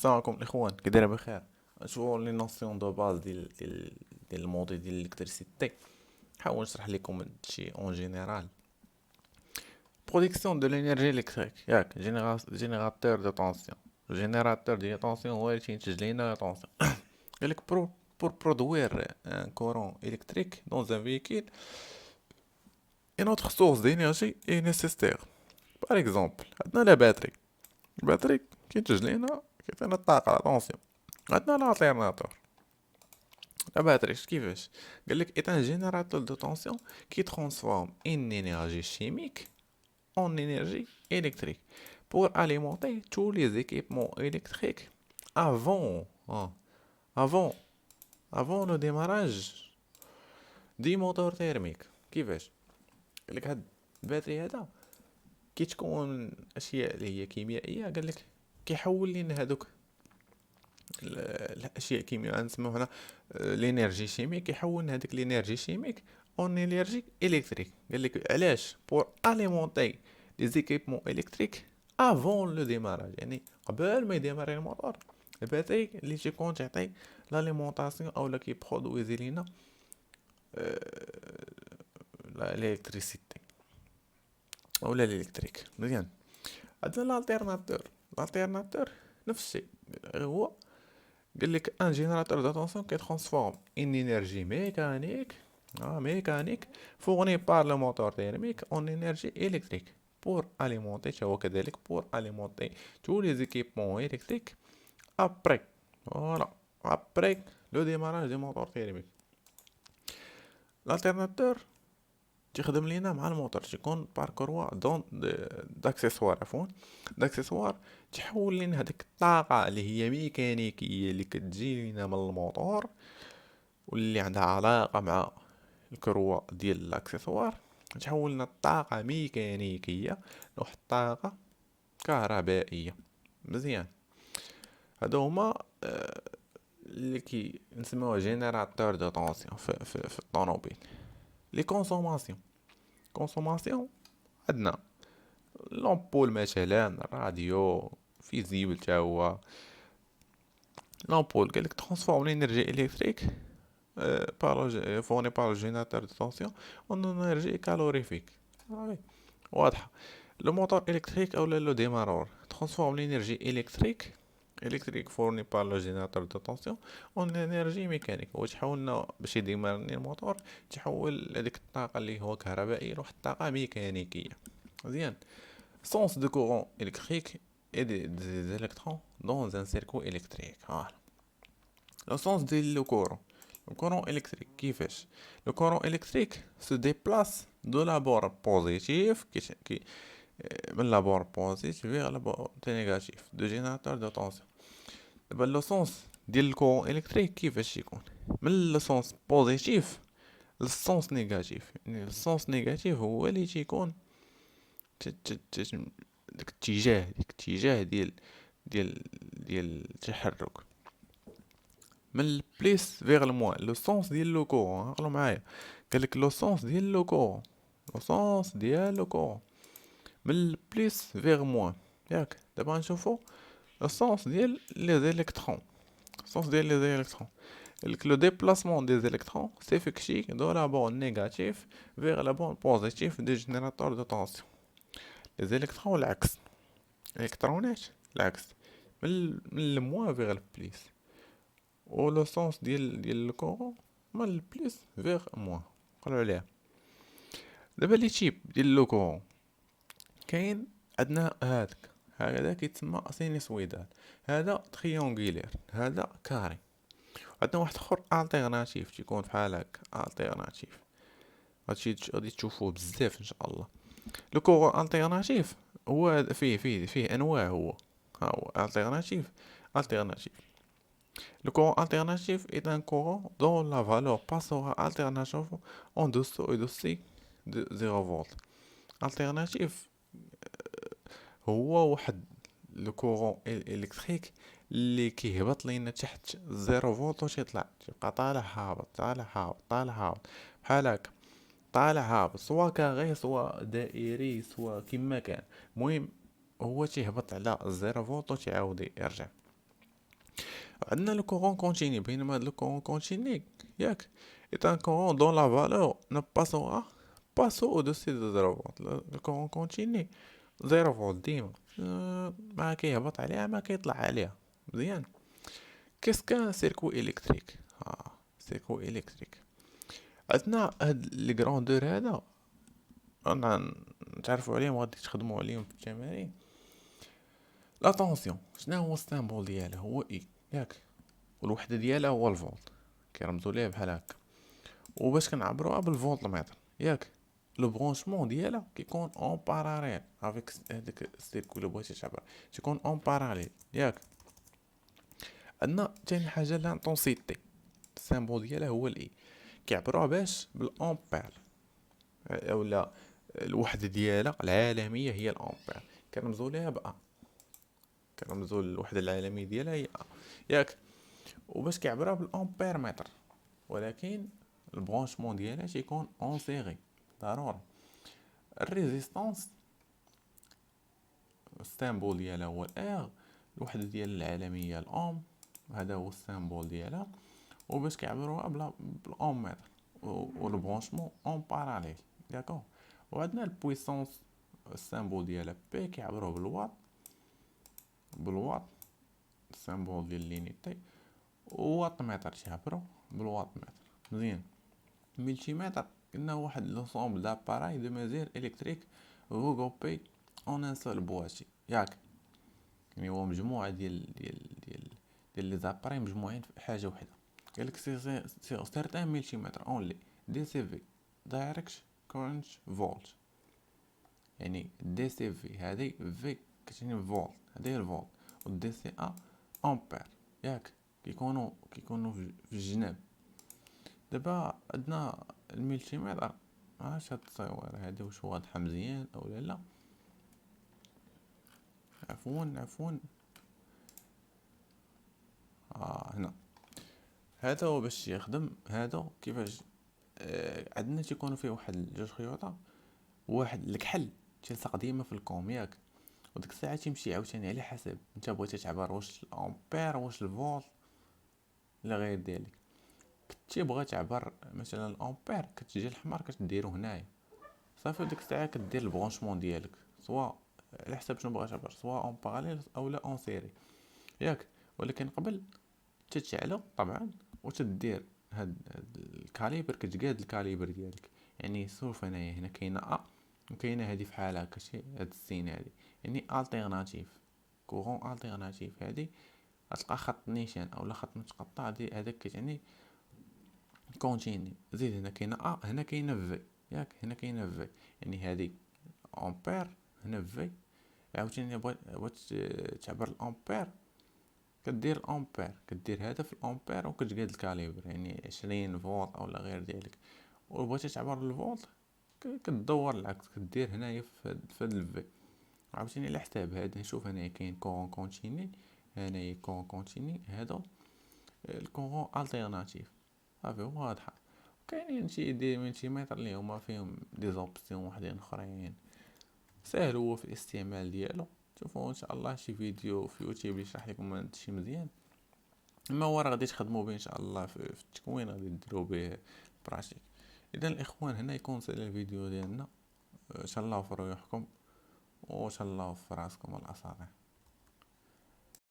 السلام عليكم الاخوان، كي دايرين بخير؟ نشوفوا لي نوسيون دو باز ديال الموديل ديال الالكتريسيتي. نحاول نشرح لكم هادشي اون جينيرال. برودكسيون دو لينيرجي الكتريك، ياك جينيراتور دو طونسيون. جينيراتور ديال طونسيون هو اللي تينتج لينا طونسيون. قالك pour produire un courant électrique dans un véhicule, une autre source d'énergie est nécessaire. Par exemple, عندنا لا باتري. الباتري كينتج لينا كيعطينا الطاقة طونسيون. عندنا لالتيرناتور. La batterie, كيفاش؟ قالك est un générateur de tension qui transforme une énergie chimique en énergie électrique pour alimenter tous les équipements électriques avant, hein, avant, avant le démarrage du moteur thermique. كيفاش؟ قالك هاد الباتري هذا كيتكون اشياء اللي هي كيميائيه. قالك كيحول لنا هادوك الاشياء الكيميائيه نسميو هنا لينيرجي شيميك. يحول هذيك لينيرجي شيميك اون انرجي الكتريك. قال لك علاش؟ بور اليمونتي لي زيكيبمون الكتريك افون لو ديماراج، يعني قبل ما يديماري الموتور. الباتري اللي تيكون تعطي لاليمونطاسيون او لا كيبرودويزي لينا الالكتريسيتي او لا الالكتريك. مزيان. عندنا الالتيرناتور نفس الشيء. هو قال لك ان جينيراتور دو طونسيون كي ترانسفورم ان انرجي ميكانيك فورني بار لو موتور تيرميك اون انرجي الكتريك بور اليمونتي. هو كذلك بور اليمونتي تو لي زيكيبمون الكتريك ابري فوالا ابري لو ديماراج دي موتور تيرميك. الالتيرناتور تخدم لينا مع الموتور، تيكون باركوروا دون داكسيسوار، عفوا داكسيسوار تحول لنا هذيك الطاقه اللي هي ميكانيكيه اللي كتجي لينا من الموتور واللي عندها علاقه مع الكروة ديال الاكسسوار، تحول لنا الطاقه ميكانيكيه لواحد الطاقه كهربائيه. مزيان. هادو هما اللي كي نسميوها جينيراتور دو طونسيون في الطوموبيل. لي كونسوماسيون عندنا لامبول مثلا، الراديو فيزيبل تا هو لامبول. قالك ترانسفورم لينيرجي الكتريك فوني بار جينيراتور دو طونسيون اون انرجي كالوريفيك. واضحه. لو موتور الكتريك او لو ديمارور ترانسفورم لينيرجي الكتريك فورني بار لو جينيراتور دو طونسيون اون انرجي ميكانيك. هو تحولنا باش يديمارني الموتور، تحول هذيك الطاقه اللي هو كهربائي لواحد الطاقه ميكانيكيه. مزيان. sens de courant électrique et des électrons dans un circuit électrique. Voilà. Le sens du courant. Le courant électrique, كيفاش؟ Le courant électrique se déplace de la bord positive من la bord positive vers la bord négative de générateur de tension. دابا لو سونس ديال الكورون الكتريك كيفاش يكون؟ من لو سونس بوزيتيف للسونس نيجاتيف. يعني السونس نيجاتيف هو اللي تيكون ديك الاتجاه ديال التحرك من البليس فيغ الموان. لو سونس ديال لو كورون، عقلوا معايا. قالك لو سونس ديال لو كورون، من البليس فيغ موان. ياك دابا نشوفو لو سونس ديال لي زيليكترون. قالك لو ديبلاسمون دي زيليكترون سيفيكتي دو لا بون نيجاتيف فيغ لا بون بوزيتيف دي جينيراتور دو طونسيون. لي زيليكترون العكس، الالكترونات العكس، من الموان فيغ البليس. و لو سونس ديال الكورون من البليس فيغ موان. قالوا عليها. دابا لي تيب ديال لو كورون كاين. عندنا هذا كيتسمى سينوسويدال، هذا تريونغولير، هذا كاري. عندنا واحد اخر التيرناتيف تيكون بحال هكا التيرناتيف. هادشي غادي تشوفوه بزاف ان شاء الله. لو كورون التيرناتيف هو فيه انواع. ها هو التيرناتيف. Le courant alternatif est un courant dont la valeur passera alternativement en dessous et dessous de 0 فولت. alternatif هو واحد لو كورون الكتريك اللي كيهبط لينا تحت 0 فولت و تيطلع، تيبقى طالع هابط بحال هكا، طالع هابط، سوا كاغي سوا دائري سوا كيما كان. المهم هو تيهبط على 0 فولت و تيعاود يرجع. عندنا لو كورون كونتيني، بينما هاد لو كورون كونتيني ياك est un courant dont la valeur ne passera pas au-dessus de 0 فولت. لو كورون كونتيني 0 فولت ديما، ما كيهبط عليها ما كيطلع عليها. مزيان. كيس كان سيركو الكتريك. سيركو الكتريك عندنا هاد لي غروندور هذا انا نتعرفوا عليهم غادي تخدموا عليهم في التمارين. لا طونسيون شنو هو السيمبول ديالها؟ هو اي ياك، والوحده ديالها هو الفولت، كيرمزوا ليه بحال هكا. وباش كنعبروها بالفولتمتر ياك، لو برونشمون ديالها كيكون اون باراليل افيك هذاك السيركو اللي بغيتي تعبر، تيكون اون باراليل ياك. عندنا تاني حاجه لانتونسيتي، السيمبول ديالها هو الاي، كيعبروها باش بالامبير، اولا الوحده ديالها العالميه هي الامبير، كنرمزوا ليها با، كنرمزوا الوحده العالميه ديالها هي ا ياك. وباش كيعبرها بالامبير متر، ولكن البرونشمون ديالها تيكون اون سيري ضروري. الريزيستانس السيمبول ديالها هو الار، الوحده ديال العالميه الاوم، هذا هو السيمبول ديالها. وباش كيعبروها بالاوم متر، والبرونشمون اون باراليل داكو. وعندنا البويسونس السيمبول ديالها بي، كيعبروه بالواط، بالواط السيمبول ديال لينيتي. وواط متر تيعبرو بالواط متر. مزيان. ملتي متر قلنا واحد لونسومبل داباراي دو ميزير الكتريك regroupés en un seul boîtier ياك، يعني هو مجموعه ديال لي زاباراي مجموعين في حاجه وحده. قالك سي سيغ ملتي متر اونلي دي سي في دايركت كورنت فولت، يعني دي سي في هذه في كتعني فولت، هذه الفولت، والدي سي ا امبير ياك، كيكونوا في الجناب. دابا عندنا الملتي متر، عرفت هاد التصوير هادي واش واضحه مزيان او لا؟ عفوا هنا هذا هو باش يخدم. هذا كيفاش عندنا تيكونوا فيه واحد جوج خيوطه، واحد الكحل تيلصق ديما في الكوم ياك، وديك الساعه تيمشي عاوتاني على حسب انت بغيتي تعبر واش الامبير واش الفولت لا غير ديالك. كنتي بغا تعبر مثلا الامبير كتجي الحمر كتديرو هنايا صافي، ديك الساعه كدير البرونشمون ديالك سوا على حسب شنو بغا تعبر، سوا اون باراليل او لا اون سيري ياك. ولكن قبل تتشعلو طبعا وتدير هاد الكاليبر، كتقاد الكاليبر ديالك. يعني شوف انايا هنا كاينه ا وكاينه هادي فحال هكا شي هاد السين هادي، يعني التيرناتيف كورون التيرناتيف. هادي غتلقى خط نيشان اولا خط متقطع، هذاك كيعني كونتيني. زيد هنا كاينه ا، هنا كاينه في ياك، هنا كاينه في، يعني هادي امبير، هنا في. عاوتاني بغيت تعبر الامبير كدير الامبير، كدير هذا في الامبير وكتقاد الكاليبر، يعني 20 فولت اولا غير ديالك. وبغيتي تعبر الفولت كتدور العكس، كدير هنايا في هاد الفي. عاوتاني على حساب هذا. نشوف هنايا كاين كورون كونتيني، هنايا كورون كونتيني، هذا الكورون التيرناتيف صافي واضحه. كاينين شي دي ملتيمتر اللي هما فيهم دي زوبسيون وحدين اخرين، ساهل هو في الاستعمال ديالو. شوفوا ان شاء الله شي فيديو في يوتيوب يشرح لكم هادشي مزيان. اما هو راه غادي تخدموا به ان شاء الله في التكوين، غادي ديروا به براشيك. اذا الاخوان هنا يكون سالي الفيديو ديالنا. ان شاء الله في ريوحكم وان شاء الله في راسكم الاصالح.